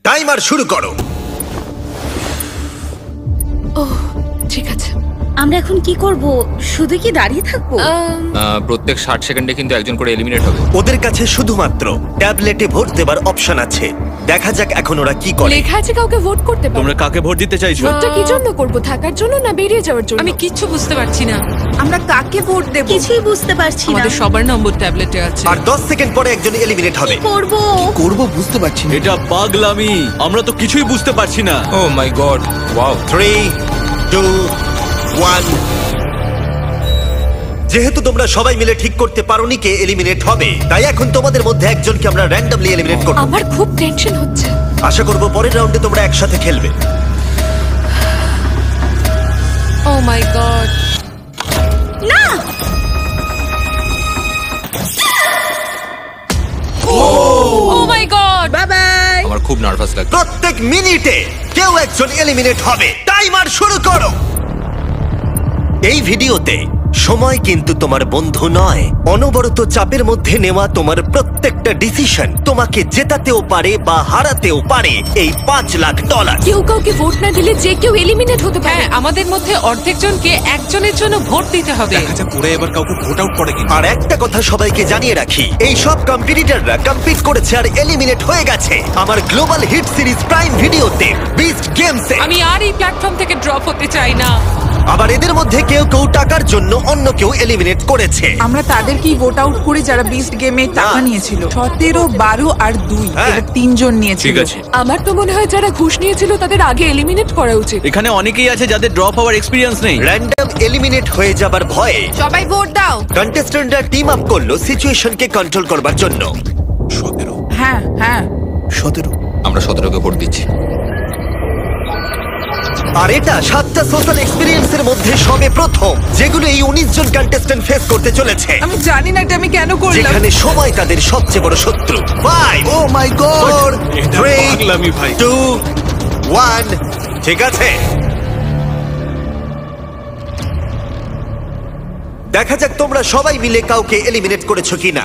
Timer শুরু করো। ঠিক আছে। আমরা এখন কি করব? শুধু কি দাঁড়িয়ে থাকবো? প্রত্যেক 60 সেকেন্ডে কিন্তু একজন করে এলিমিনেট হবে। ওদের কাছে শুধুমাত্র ট্যাবলেটে ভোট দেবার অপশন আছে। দেখা যাক এখন ওরা কি করে। লেখা আছে কাউকে ভোট করতে পারো। তোমরা কাকে ভোট দিতে চাইছো? ভোটটা কি জন্য করব? থাকার জন্য না বেরিয়ে যাওয়ার জন্য? আমি কিচ্ছু বুঝতে পারছি না। আমরা কাকে ভোট দেব? কিছুই বুঝতে পারছি না। আমাদের সবার নম্বর ট্যাবলেটে আছে। আর 10 সেকেন্ড পরে একজন এলিমিনেট হবে। করব করব বুঝতে পারছি না। এটা পাগলামি, আমরা তো কিছুই বুঝতে পারছি না। ও মাই গড, ওয়াও। 3, 2, 1। যেহেতু তোমরা সবাই মিলে ঠিক করতে পারোনি কে এলিমিনেট হবে, তাই এখন তোমাদের মধ্যে একজনকে আমরা র্যান্ডমলি এলিমিনেট করব। আমার খুব টেনশন হচ্ছে। আশা করব পরের রাউন্ডে তোমরা একসাথে খেলবে। ও মাই গড। না। ও মাই গড। Bye bye. আমার খুব নার্ভাস লাগছে। প্রত্যেক মিনিটে কেউ একজন এলিমিনেট হবে। টাইমার শুরু করো। এই ভিডিওতে সময় কিন্তু তোমার বন্ধু নয়। অনবরত চাপের মধ্যে নেওয়া তোমার প্রত্যেকটা ডিসিশন তোমাকে জেতাতেও পারে বা হারাতেও পারে এই $5 লাখ। কেউ কাউকে ভোট না দিলে যে কেউ এলিমিনেট হতে পারে। হ্যাঁ, আমাদের মধ্যে অর্ধেক জনকে একজনের জন্য ভোট দিতে হবে। আচ্ছা, পরে এবার কাউকে ভোট আউট করে কি? আর একটা কথা সবাইকে জানিয়ে রাখি, এই সব কম্পিটিটররা কম্পিট করেছে আর এলিমিনেট হয়ে গেছে আমার গ্লোবাল হিট সিরিজ প্রাইম ভিডিওতে বিস্ট গেমসে। আমি আর এই প্ল্যাটফর্ম থেকে ড্রপ হতে চাই না। আবার এদের মধ্যে কেউ কেউ টাকার জন্য অন্য কেউ এলিমিনেট করেছে। আমরা তাদেরকেই ভোট আউট করি যারা বিস্ট গেমে টাকা নিয়েছিল। 17, 12 আর 2 হ্যাঁ। এবার 3 জন নিয়েছিল। ঠিক আছে, আমার তো মনে হয় যারা ঘুষ নিয়েছিল তাদের আগে এলিমিনেট করা উচিত। এখানে অনেকেই আছে যাদের ড্রপ হওয়ার এক্সপিরিয়েন্স নেই। র্যান্ডম এলিমিনেট হয়ে যাবার ভয়ে সবাই ভোট দাও। কন্টেস্ট্যান্টরা টিম আপ করলো সিচুয়েশনকে কন্ট্রোল করবার জন্য। 17। হ্যাঁ হ্যাঁ 17। আমরা 17কে ভোট দিচ্ছি। আর এটা 7টা সোশ্যাল এক্সপেরিয়েন্সের মধ্যে সবে প্রথম যেগুলো এই 19 জন কন্টেস্ট্যান্ট ফেস করতে চলেছে, আমি জানি না এটা আমি কেন করলাম। যেখানে সময় তাদের সবচেয়ে বড় শত্রু। 5, ও মাই গড। 4, এটা 3, পাগলামি ভাই। 2, 1। ঠিক আছে, দেখা যাক তোমরা সবাই মিলে কাউকে এলিমিনেট করেছো কিনা।